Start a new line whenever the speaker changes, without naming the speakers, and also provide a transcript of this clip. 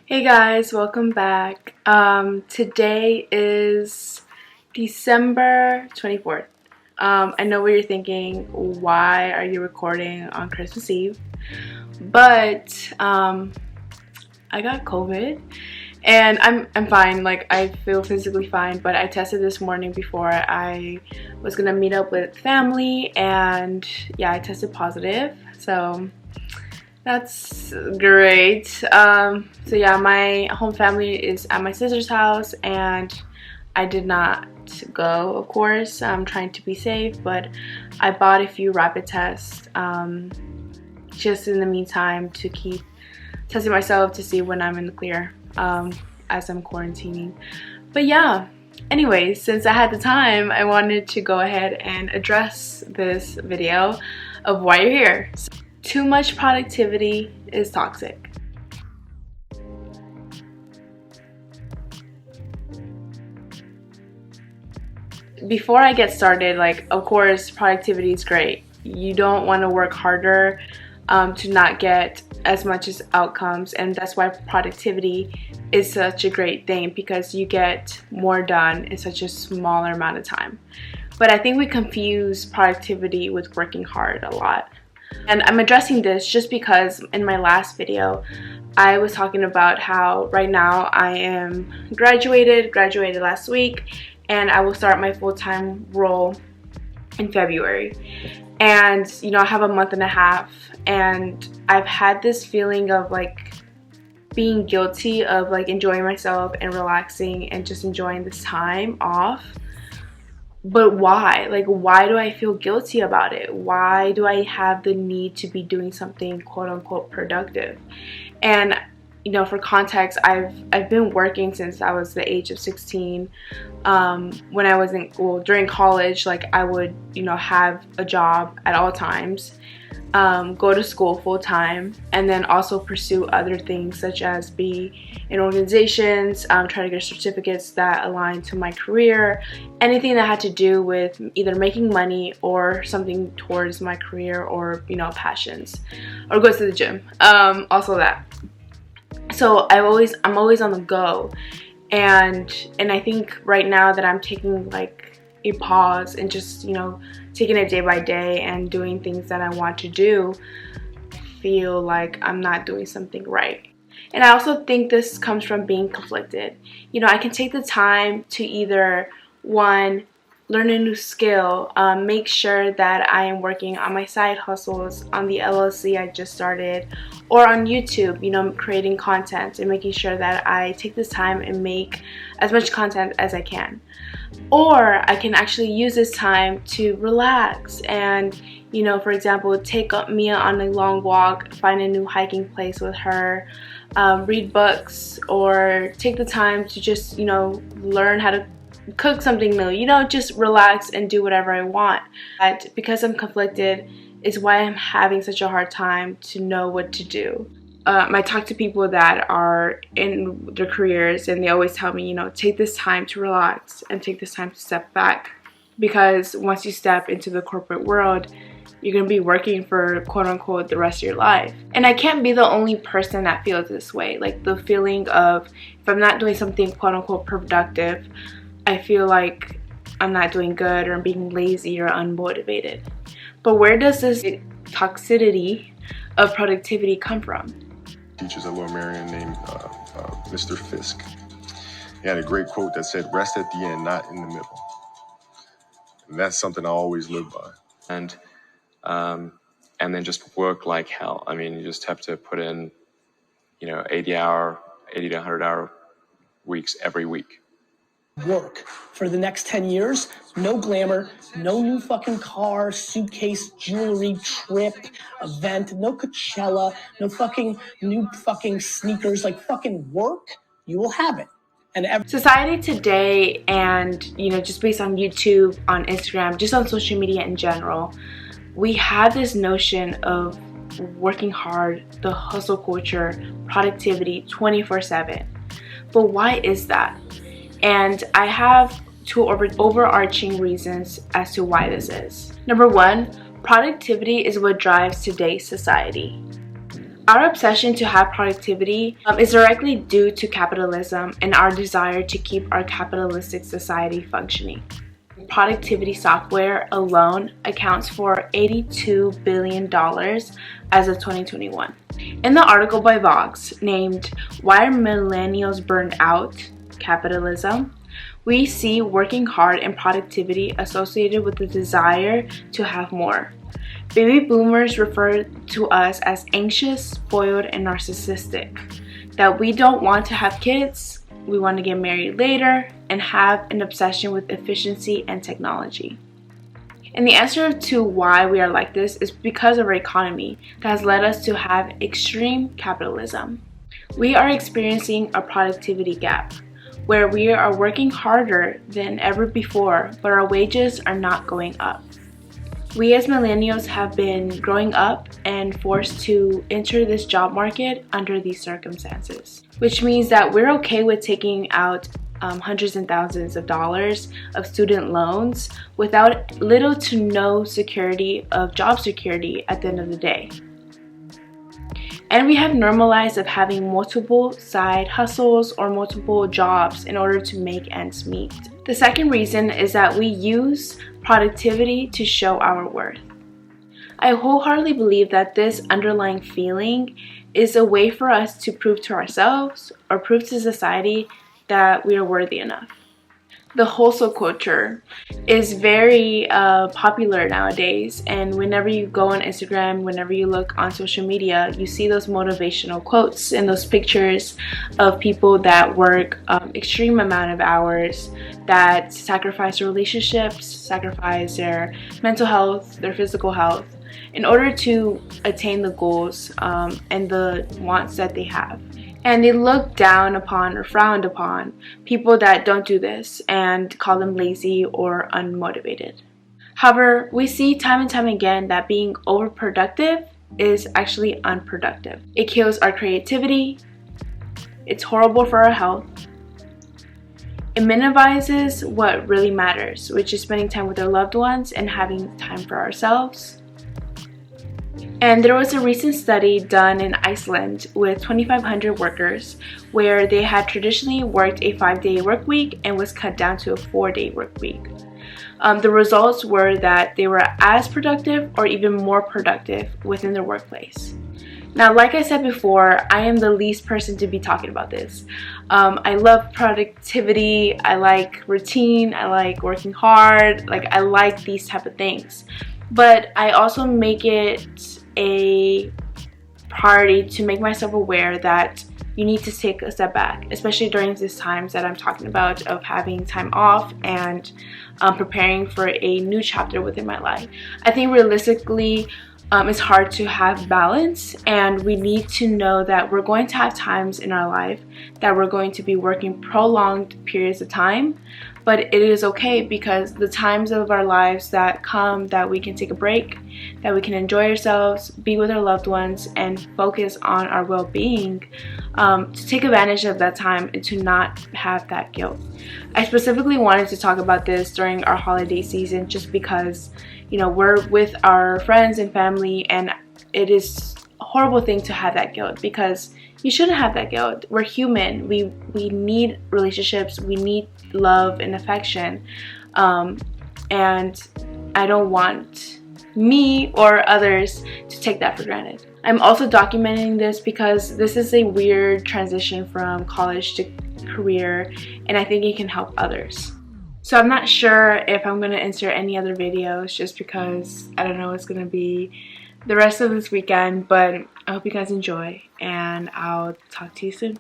Hey guys, welcome back. Today is December 24th. I know what you're thinking, why are you recording on Christmas Eve? But I got COVID and I'm fine. Like, I feel physically fine, but I tested this morning before I was gonna meet up with family, and yeah, I tested positive. So that's great. So yeah, my home family is at my sister's house, and I did not go, of course. I'm trying to be safe, but I bought a few rapid tests just in the meantime to keep testing myself to see when I'm in the clear as I'm quarantining. But yeah, anyways, since I had the time, I wanted to go ahead and address this video of why you're here. Too much productivity is toxic. Before I get started, like, of course, productivity is great. You don't want to work harder to not get as much as outcomes, and that's why productivity is such a great thing, because you get more done in such a smaller amount of time. But I think we confuse productivity with working hard a lot. And I'm addressing this just because in my last video I was talking about how right now I am graduated last week, and I will start my full-time role in February. And you know, I have a month and a half, and I've had this feeling of like being guilty of like enjoying myself and relaxing and just enjoying this time off. But why? Like, why do I feel guilty about it? Why do I have the need to be doing something quote-unquote productive? And you know, for context, I've been working since I was the age of 16. When I was during college, like, I would, you know, have a job at all times, go to school full-time, and then also pursue other things such as be in organizations, try to get certificates that align to my career, anything that had to do with either making money or something towards my career, or, you know, passions, or go to the gym, also that. So I'm always on the go, and I think right now that I'm taking like a pause and just, you know, taking it day by day and doing things that I want to do, feel like I'm not doing something right. And I also think this comes from being conflicted. You know, I can take the time to either, one, learn a new skill, make sure that I am working on my side hustles, on the LLC I just started, or on YouTube, you know, creating content and making sure that I take this time and make as much content as I can. Or I can actually use this time to relax and, you know, for example, take Mia on a long walk, find a new hiking place with her, read books, or take the time to just, you know, learn how to cook something new, you know, just relax and do whatever I want. But because I'm conflicted is why I'm having such a hard time to know what to do. I talk to people that are in their careers, and they always tell me, you know, take this time to relax and take this time to step back, because once you step into the corporate world, you're going to be working for quote-unquote the rest of your life. And I can't be the only person that feels this way. Like, the feeling of if I'm not doing something quote-unquote productive, I feel like I'm not doing good, or I'm being lazy or unmotivated. But where does this toxicity of productivity come from?
Teachers at Lower Marion named Mr. Fisk. He had a great quote that said, "Rest at the end, not in the middle." And that's something I always live by.
And then just work like hell. I mean, you just have to put in, you know, 80 to 100 hour weeks every week.
Work for the next 10 years, no glamour, no new fucking car, suitcase, jewelry, trip, event, no Coachella, no fucking new fucking sneakers, like fucking work, you will have it. And
society today, and you know, just based on YouTube, on Instagram, just on social media in general, we have this notion of working hard, the hustle culture, productivity 24/7. But why is that? And I have two overarching reasons as to why this is. Number one, productivity is what drives today's society. Our obsession to have productivity is directly due to capitalism and our desire to keep our capitalistic society functioning. Productivity software alone accounts for $82 billion as of 2021. In the article by Vox named "Why Are Millennials Burned Out? Capitalism?" we see working hard and productivity associated with the desire to have more. Baby boomers refer to us as anxious, spoiled, and narcissistic. That we don't want to have kids, we want to get married later, and have an obsession with efficiency and technology. And the answer to why we are like this is because of our economy that has led us to have extreme capitalism. We are experiencing a productivity gap, where we are working harder than ever before, but our wages are not going up. We as millennials have been growing up and forced to enter this job market under these circumstances, which means that we're okay with taking out hundreds and thousands of dollars of student loans without little to no security of job security at the end of the day. And we have normalized of having multiple side hustles or multiple jobs in order to make ends meet. The second reason is that we use productivity to show our worth. I wholeheartedly believe that this underlying feeling is a way for us to prove to ourselves or prove to society that we are worthy enough. The hustle culture is very popular nowadays, and whenever you go on Instagram, whenever you look on social media, you see those motivational quotes and those pictures of people that work extreme amount of hours, that sacrifice their relationships, sacrifice their mental health, their physical health, in order to attain the goals and the wants that they have. And they look down upon or frowned upon people that don't do this and call them lazy or unmotivated. However, we see time and time again that being overproductive is actually unproductive. It kills our creativity, it's horrible for our health, it minimizes what really matters, which is spending time with our loved ones and having time for ourselves. And there was a recent study done in Iceland with 2,500 workers where they had traditionally worked a 5-day work week and was cut down to a 4-day work week. The results were that they were as productive or even more productive within their workplace. Now, like I said before, I am the least person to be talking about this. I love productivity, I like routine, I like working hard, I like these type of things. But I also make it a priority to make myself aware that you need to take a step back, especially during these times that I'm talking about of having time off and preparing for a new chapter within my life. I think realistically, it's hard to have balance, and we need to know that we're going to have times in our life that we're going to be working prolonged periods of time, but it is okay because the times of our lives that come that we can take a break, that we can enjoy ourselves, be with our loved ones, and focus on our well-being, to take advantage of that time and to not have that guilt. I specifically wanted to talk about this during our holiday season just because, we're with our friends and family, and it is a horrible thing to have that guilt because you shouldn't have that guilt. We're human. We need relationships. We need love and affection. And I don't want me or others to take that for granted. I'm also documenting this because this is a weird transition from college to career, and I think it can help others. So I'm not sure if I'm going to insert any other videos just because I don't know what's going to be the rest of this weekend, but I hope you guys enjoy, and I'll talk to you soon.